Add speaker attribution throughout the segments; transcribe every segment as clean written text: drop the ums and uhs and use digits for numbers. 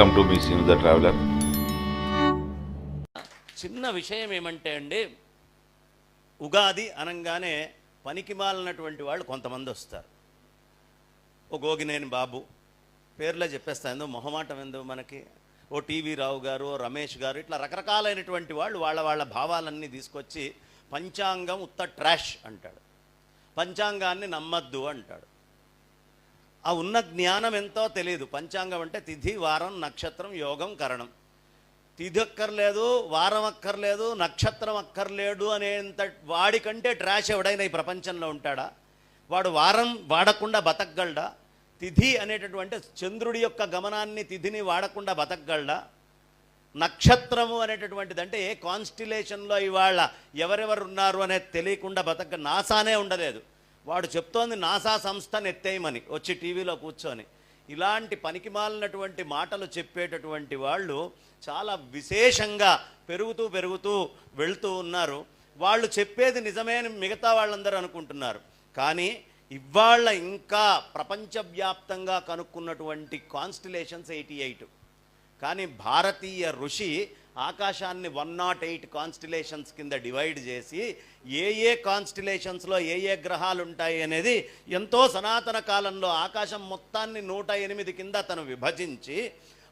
Speaker 1: Welcome to Miss News the Traveler.
Speaker 2: చిన్న విషయం ఏమంటే అండి, ఉగాది అనగానే పనికిమాలినటువంటి వాళ్ళు కొంతమంది వస్తారు. ఓ గోగినేని బాబు పేర్లే చెప్పేస్తా, ఎందుకు మొహమాటం ఎందుకు మనకి, ఓ టీవీ రావు గారు, ఓ రమేష్ గారు, ఇట్లా రకరకాలైనటువంటి వాళ్ళు వాళ్ళ భావాలన్నీ తీసుకొచ్చి పంచాంగం ఉత్త ట్రాష్ అంటాడు, పంచాంగాన్ని నమ్మద్దు అంటాడు. ఆ ఉన్న జ్ఞానం ఎంతో తెలియదు. పంచాంగం అంటే తిథి, వారం, నక్షత్రం, యోగం, కరణం. తిథి అక్కర్లేదు, వారం అక్కర్లేదు, నక్షత్రం అక్కర్లేడు అనేంత వాడికంటే ట్రాష్ ఎవడైనా ఈ ప్రపంచంలో ఉంటాడా? వాడు వారం వాడకుండా బతకగలడా? తిథి అనేటటువంటి చంద్రుడి యొక్క గమనాన్ని, తిథిని వాడకుండా బతకగలడా? నక్షత్రము అనేటటువంటిది అంటే ఏ కాన్స్టిలేషన్లో ఇవాళ ఎవరెవరు ఉన్నారు అనేది తెలియకుండా బతక నాసానే ఉండలేదు. వాడు చెప్తోంది నాసా సంస్థను ఎత్తేయమని వచ్చి టీవీలో కూర్చొని. ఇలాంటి పనికిమాలినటువంటి మాటలు చెప్పేటటువంటి వాళ్ళు చాలా విశేషంగా పెరుగుతూ వెళ్తూ ఉన్నారు. వాళ్ళు చెప్పేది నిజమేని మిగతా వాళ్ళందరూ అనుకుంటున్నారు. కానీ ఇవాళ ఇంకా ప్రపంచవ్యాప్తంగా కనుక్కున్నటువంటి కాన్స్టిలేషన్స్ 88. కానీ భారతీయ ఋషి ఆకాశాన్ని 108 కాన్స్టిలేషన్స్ కింద డివైడ్ చేసి ఏ కాన్స్టిలేషన్స్లో ఏ గ్రహాలు ఉంటాయి అనేది ఎంతో సనాతన కాలంలో ఆకాశం మొత్తాన్ని 108 కింద అతను విభజించి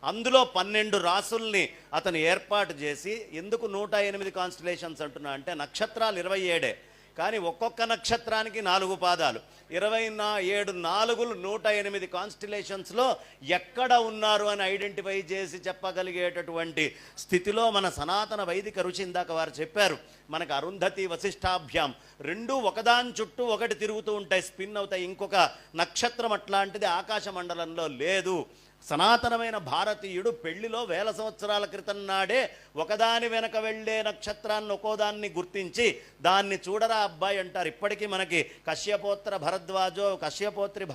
Speaker 2: అందులో 12 రాసుల్ని అతను ఏర్పాటు చేసి, ఎందుకు 108 కాన్స్టిలేషన్స్ అంటున్నా అంటే నక్షత్రాలు 27, కానీ ఒక్కొక్క నక్షత్రానికి 4 పాదాలు, 27 నాలుగులు 108 కాన్స్టిలేషన్స్లో ఎక్కడ ఉన్నారు అని ఐడెంటిఫై చేసి చెప్పగలిగేటటువంటి స్థితిలో మన సనాతన వైదిక రుచి. ఇందాక వారు చెప్పారు మనకు అరుంధతి వశిష్టాభ్యాం రెండూ ఒకదాని చుట్టూ ఒకటి తిరుగుతూ ఉంటాయి, స్పిన్ అవుతాయి. ఇంకొక నక్షత్రం అట్లాంటిది ఆకాశ మండలంలో లేదు. సనాతనమైన భారతీయుడు పెళ్లిలో 1000 సంవత్సరాల క్రితం నాడే ఒకదాని వెనక వెళ్ళే నక్షత్రాన్ని ఒక్కోదాన్ని గుర్తించి దాన్ని చూడరా అబ్బాయి అంటారు. ఇప్పటికీ మనకి కశ్యపోత్రి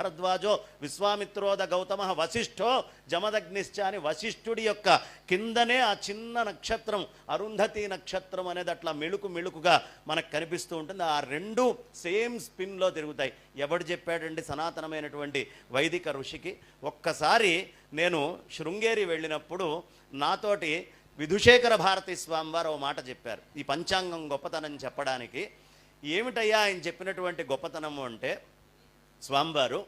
Speaker 2: భరద్వాజో విశ్వామిత్రోద గౌతమ వశిష్ఠో జమదగ్నిశ్చ అని వశిష్ఠుడి యొక్క కిందనే ఆ చిన్న నక్షత్రం అరుంధతి నక్షత్రం అనేది అట్లా మెళుకుగా మనకు కనిపిస్తూ ఉంటుంది. ఆ రెండు సేమ్ స్పిన్లో తిరుగుతాయి. ఎవడు చెప్పాడండి సనాతనమైనటువంటి వైదిక ఋషికి? ఒక్కసారి నేను శృంగేరి వెళ్ళినప్పుడు నాతోటి విధుశేఖర భారతీ స్వామి వారు ఓ మాట చెప్పారు ఈ పంచాంగం గొప్పతనం చెప్పడానికి. ఏమిటయ్యా ఆయన చెప్పినటువంటి గొప్పతనము అంటే, స్వామివారు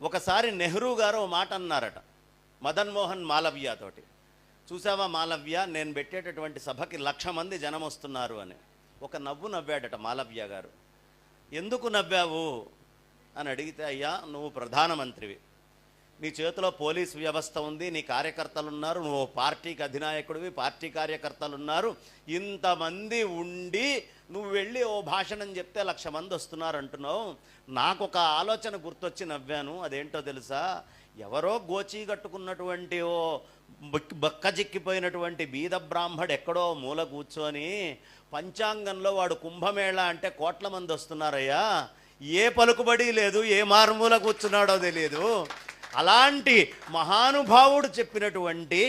Speaker 2: ఒకసారి నెహ్రూ గారు ఓ మాట అన్నారట మదన్మోహన్ మాలవ్యతోటి. చూసావా మాలవ్య, నేను పెట్టేటటువంటి సభకి 1,00,000 మంది జనం వస్తున్నారు అని. ఒక నవ్వు నవ్వాడట మాలవ్య గారు. ఎందుకు నవ్వావు అని అడిగితే, అయ్యా నువ్వు ప్రధానమంత్రివి, నీ చేతిలో పోలీస్ వ్యవస్థ ఉంది, నీ కార్యకర్తలు ఉన్నారు, నువ్వు పార్టీకి అధినాయకుడివి, పార్టీ కార్యకర్తలు ఉన్నారు, ఇంతమంది ఉండి నువ్వు వెళ్ళి ఓ భాషణం చెప్తే 1,00,000 మంది వస్తున్నారు అంటున్నావు. నాకు ఒక ఆలోచన గుర్తొచ్చి నవ్వాను. అదేంటో తెలుసా? ఎవరో గోచీ కట్టుకున్నటువంటి ఓ బక్కజిక్కిపోయినటువంటి బీద బ్రాహ్మడు ఎక్కడో మూల కూర్చొని పంచాంగంలో వాడు కుంభమేళ అంటే 1 కోట్ల మంది వస్తున్నారయ్యా, ఏ పలుకుబడి లేదు, ఏ మారుమూల కూర్చున్నాడో తెలియదు. అలాంటి మహానుభావుడు చెప్పినటువంటి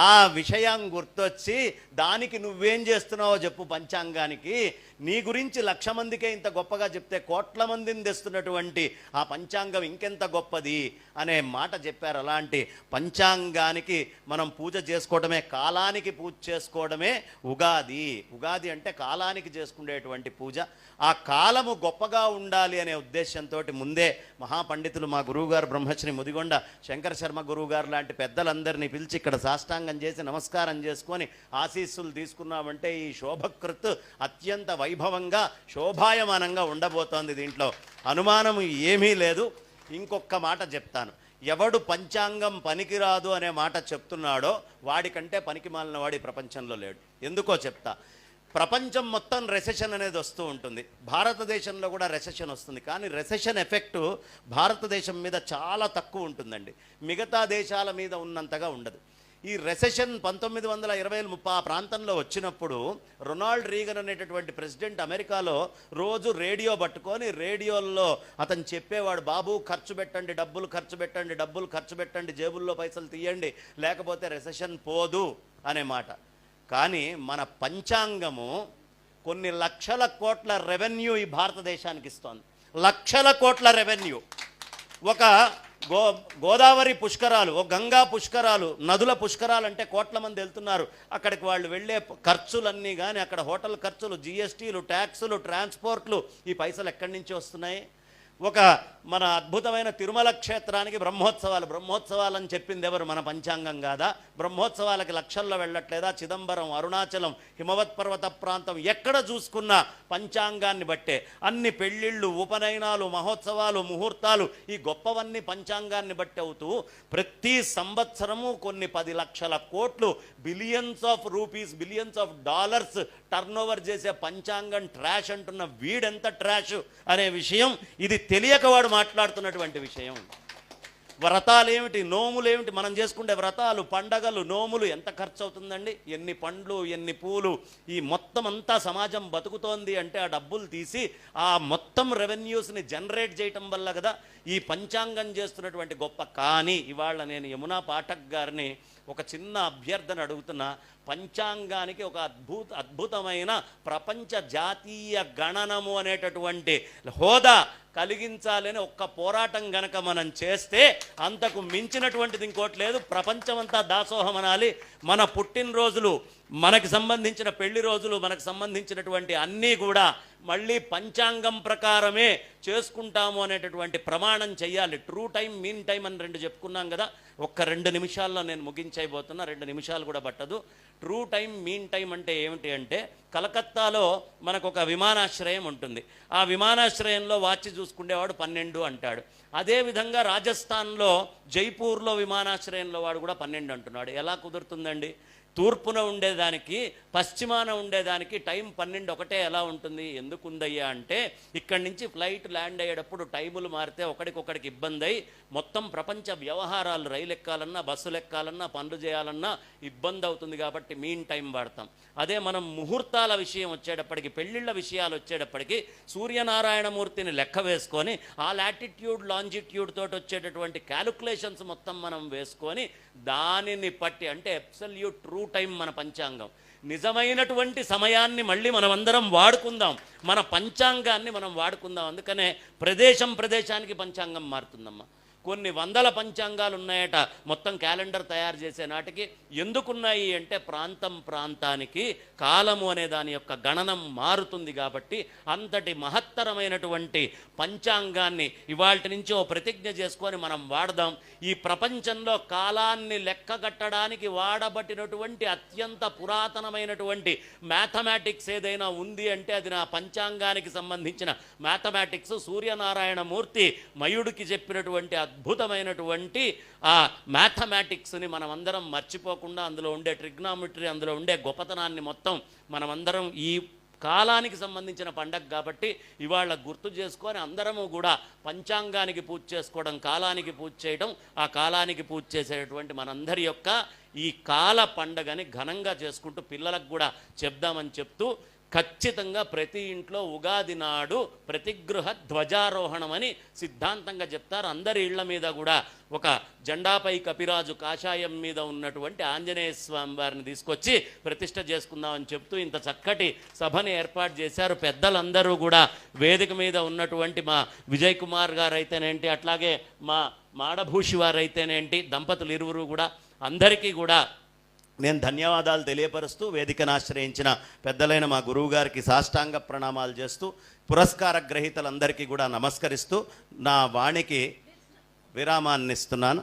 Speaker 2: ఆ విషయం గుర్తొచ్చి, దానికి నువ్వేం చేస్తున్నావో చెప్పు పంచాంగానికి, నీ గురించి 1,00,000 మందికే ఇంత గొప్పగా చెప్తే 1 కోట్ల మందిని తెస్తున్నటువంటి ఆ పంచాంగం ఇంకెంత గొప్పది అనే మాట చెప్పారు. అలాంటి పంచాంగానికి మనం పూజ చేసుకోవడమే, కాలానికి పూజ చేసుకోవడమే ఉగాది. ఉగాది అంటే కాలానికి చేసుకునేటువంటి పూజ. ఆ కాలము గొప్పగా ఉండాలి అనే ఉద్దేశంతో ముందే మహాపండితులు మా గురువుగారు బ్రహ్మశ్రీ ముదిగొండ శంకర శర్మ గురువుగారు లాంటి పెద్దలందరినీ పిలిచి ఇక్కడ సాష్టాంగం చేసి నమస్కారం చేసుకొని ఆశీస్సులు తీసుకున్నామంటే ఈ శోభకృత్ అత్యంత వైభవంగా శోభాయమానంగా ఉండబోతోంది. దీంట్లో అనుమానం ఏమీ లేదు. ఇంకొక మాట చెప్తాను, ఎవడు పంచాంగం పనికిరాదు అనే మాట చెప్తున్నాడో వాడికంటే పనికి మాలిన వాడి ప్రపంచంలో లేడు. ఎందుకో చెప్తా. ప్రపంచం మొత్తం రెసెషన్ అనేది వస్తూ ఉంటుంది, భారతదేశంలో కూడా రెసెషన్ వస్తుంది. కానీ రెసెషన్ ఎఫెక్టు భారతదేశం మీద చాలా తక్కువ ఉంటుందండి, మిగతా దేశాల మీద ఉన్నంతగా ఉండదు. ఈ రెసెషన్ 1920-30 ఆ ప్రాంతంలో వచ్చినప్పుడు రొనాల్డ్ రీగన్ అనేటటువంటి ప్రెసిడెంట్ అమెరికాలో రోజు రేడియో పట్టుకొని రేడియోల్లో అతను చెప్పేవాడు, బాబు ఖర్చు పెట్టండి, డబ్బులు ఖర్చు పెట్టండి, జేబుల్లో పైసలు తీయండి, లేకపోతే రెసెషన్ పోదు అనే మాట. కానీ మన పంచాంగము కొన్ని లక్షల కోట్ల రెవెన్యూ ఈ భారతదేశానికి ఇస్తోంది. లక్షల కోట్ల రెవెన్యూ. ఒక గోదావరి పుష్కరాలు, గంగా పుష్కరాలు, నదుల పుష్కరాలు అంటే కోట్ల మంది వెళ్తున్నారు. అక్కడికి వాళ్ళు వెళ్ళే ఖర్చులన్నీ కానీ, అక్కడ హోటల్ ఖర్చులు, జిఎస్టీలు, ట్యాక్సులు, ట్రాన్స్పోర్ట్లు, ఈ పైసలు ఎక్కడి నుంచి వస్తున్నాయి? మన అద్భుతమైన తిరుమల క్షేత్రానికి బ్రహ్మోత్సవాలు అని చెప్పింది ఎవరు? మన పంచాంగం కాదా? బ్రహ్మోత్సవాలకి లక్షల్లో వెళ్ళట్లేదా? చిదంబరం, అరుణాచలం, హిమవత్ పర్వత ప్రాంతం ఎక్కడ చూసుకున్నా పంచాంగాన్ని బట్టే. అన్ని పెళ్ళిళ్ళు, ఉపనయనాలు, మహోత్సవాలు, ముహూర్తాలు, ఈ గొప్పవన్నీ పంచాంగాన్ని బట్టి అవుతూ ప్రతి సంవత్సరము కొన్ని 10 లక్షల కోట్లు, billions of rupees, billions of dollars turn over చేసే పంచాంగం ట్రాష్ అంటున్న వీడెంత ట్రాష్ అనే విషయం ఇది తెలియక వాడు మాట్లాడుతున్నటువంటి విషయం. వ్రతాలేమిటి, నోములేమిటి, మనం చేసుకునే వ్రతాలు, పండగలు, నోములు ఎంత ఖర్చు అవుతుందండి? ఎన్ని పండ్లు, ఎన్ని పూలు, ఈ మొత్తం అంతా సమాజం బతుకుతోంది అంటే ఆ డబ్బులు తీసి ఆ మొత్తం రెవెన్యూస్ని జనరేట్ చేయటం వల్ల కదా ఈ పంచాంగం చేస్తున్నటువంటి గొప్ప. కానీ ఇవాళ నేను యమునా పాఠక్ గారిని ఒక చిన్న అభ్యర్థన అడుగుతున్నా. పంచాంగానికి ఒక అద్భుతమైన ప్రపంచ జాతీయ గణనము అనేటటువంటి హోదా కలిగించాలని ఒక్క పోరాటం గనక మనం చేస్తే అంతకు మించినటువంటిది ఇంకోటి లేదు. ప్రపంచమంతా దాసోహం అనాలి. మన పుట్టినరోజులు, మనకు సంబంధించిన పెళ్లి రోజులు, మనకు సంబంధించినటువంటి అన్నీ కూడా మళ్ళీ పంచాంగం ప్రకారమే చేసుకుంటాము అనేటటువంటి ప్రమాణం చెయ్యాలి. ట్రూ టైం, మీన్ టైం అని 2 చెప్పుకున్నాం కదా. ఒక్క 2 నిమిషాల్లో నేను ముగించైపోతున్నా, 2 నిమిషాలు కూడా పట్టదు. ట్రూ టైం, మీన్ టైం అంటే ఏమిటి అంటే, కలకత్తాలో మనకు ఒక విమానాశ్రయం ఉంటుంది. ఆ విమానాశ్రయంలో వాచ్ చూసుకునేవాడు 12 అంటాడు. అదేవిధంగా రాజస్థాన్లో జైపూర్లో విమానాశ్రయంలో వాడు కూడా 12 అంటున్నాడు. ఎలా కుదురుతుందండి? తూర్పున ఉండేదానికి పశ్చిమాన ఉండేదానికి టైం 12 ఒకటే ఎలా ఉంటుంది? ఎందుకుందయ్యా అంటే, ఇక్కడి నుంచి ఫ్లైట్ ల్యాండ్ అయ్యేటప్పుడు టైములు మారితే ఒకడికొకడికి ఇబ్బంది అయి మొత్తం ప్రపంచ వ్యవహారాలు, రైలు ఎక్కాలన్నా, బస్సులు ఎక్కాలన్నా, పనులు చేయాలన్నా ఇబ్బంది అవుతుంది. కాబట్టి మీన్ టైం వాడతాం. అదే మనం ముహూర్తాల విషయం వచ్చేటప్పటికి, పెళ్ళిళ్ళ విషయాలు వచ్చేటప్పటికి సూర్యనారాయణమూర్తిని లెక్క వేసుకొని ఆ లాటిట్యూడ్, లాంజిట్యూడ్ తోటి వచ్చేటటువంటి క్యాలిక్యులేషన్స్ మొత్తం మనం వేసుకొని దానిని పట్టి, అంటే అబ్సల్యూట్ ట్రూ టైం మన పంచాంగం. నిజమైనటువంటి సమయాన్ని మళ్ళీ మనమందరం వాడుకుందాం, మన పంచాంగాన్ని మనం వాడుకుందాం. అందుకనే ప్రదేశానికి పంచాంగం మారుతుందమ్మా. కొన్ని వందల పంచాంగాలు ఉన్నాయట మొత్తం క్యాలెండర్ తయారు చేసే నాటికి. ఎందుకున్నాయి అంటే, ప్రాంతానికి కాలము అనే దాని యొక్క గణనం మారుతుంది కాబట్టి అంతటి మహత్తరమైనటువంటి పంచాంగాన్ని ఇవాల్టి నుంచి ఓ ప్రతిజ్ఞ చేసుకొని మనం వాడదాం. ఈ ప్రపంచంలో కాలాన్ని లెక్కగట్టడానికి వాడబట్టినటువంటి అత్యంత పురాతనమైనటువంటి మ్యాథమెటిక్స్ ఏదైనా ఉంది అంటే అది నా పంచాంగానికి సంబంధించిన మ్యాథమెటిక్స్. సూర్యనారాయణమూర్తి మయుడికి చెప్పినటువంటి అద్భుతమైనటువంటి ఆ మ్యాథమెటిక్స్ని మనమందరం మర్చిపోకుండా, అందులో ఉండే ట్రిగ్నామెట్రీ, అందులో ఉండే గొప్పతనాన్ని మొత్తం మనమందరం ఈ కాలానికి సంబంధించిన పండగ కాబట్టి ఇవాళ గుర్తు చేసుకొని అందరము కూడా పంచాంగానికి పూజ చేసుకోవడం, కాలానికి పూజ చేయడం, ఆ కాలానికి పూజ చేసేటటువంటి మనందరి యొక్క ఈ కాల పండగని ఘనంగా చేసుకుంటూ పిల్లలకు కూడా చెప్దామని చెప్తూ, ఖచ్చితంగా ప్రతి ఇంట్లో ఉగాది నాడు ప్రతిగృహ ధ్వజారోహణం అని సిద్ధాంతంగా చెప్తారు. అందరి ఇళ్ల మీద కూడా ఒక జెండాపై కపిరాజు కాషాయం మీద ఉన్నటువంటి ఆంజనేయ స్వామి వారిని తీసుకొచ్చి ప్రతిష్ఠ చేసుకుందామని చెప్తూ ఇంత చక్కటి సభని ఏర్పాటు చేశారు. పెద్దలందరూ కూడా వేదిక మీద ఉన్నటువంటి మా విజయ్ కుమార్ గారు అయితేనేంటి, అట్లాగే మా మాడభూషి వారు అయితేనేంటి, దంపతులు ఇరువురు కూడా అందరికీ కూడా నేను ధన్యవాదాలు తెలియపరుస్తూ, వేదికను ఆశ్రయించిన పెద్దలైన మా గురువు గారికి సాష్టాంగ ప్రణామాలు చేస్తూ, పురస్కార గ్రహీతలందరికీ కూడా నమస్కరిస్తూ నా వాణికి విరామాన్ని ఇస్తున్నాను.